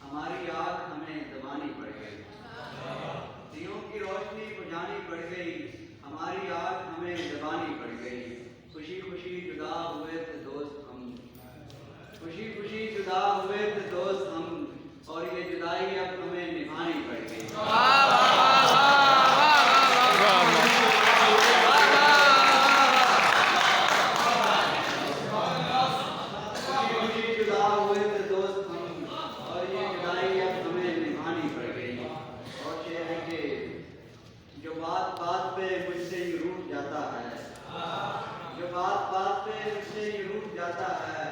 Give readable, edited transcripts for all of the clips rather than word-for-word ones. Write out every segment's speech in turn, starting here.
हमारी आँख हमें दबानी पड़ गई, दियों की रोशनी बुझानी पड़ गई, हमारी आँख हमें दबानी पड़ गई। खुशी खुशी जुदा हुए थे दोस्त हम, खुशी खुशी जुदा हुए थे दोस्त हम, और ये जुदाई अब हमें निभानी पड़ गई। जो बात बात पे मुझसे ही रूठ जाता है, जो बात बात पे मुझसे ही रूठ जाता है,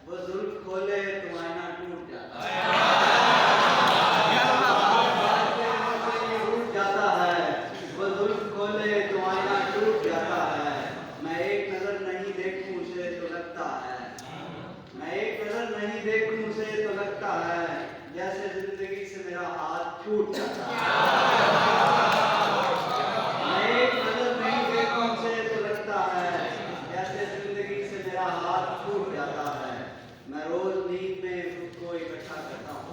वो जुल्फ खोले तो आईना टूट जाता है। बात पे मुझसे ही रूठ जाता है, वो जुल्फ खोले तो आईना टूट जाता है। मैं एक नजर नहीं देखूं उसे तो लगता है, मैं एक नजर नहीं देखूं उसे तो लगता है, जैसे जिंदगी से मेरा हाथ छूट जाता है। मैं रोज नींद में खुद को इकट्ठा करता हूँ।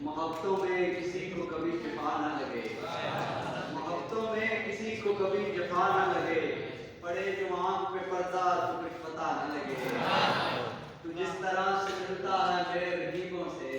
मोहब्बतों में किसी को कभी जफा न लगे, मोहब्बतों में किसी को कभी जफा न लगे, पड़े जो आँख पे पर्दा तो कुछ पता न लगे। तू जिस तरह से मिलता है मेरे रहीबों से,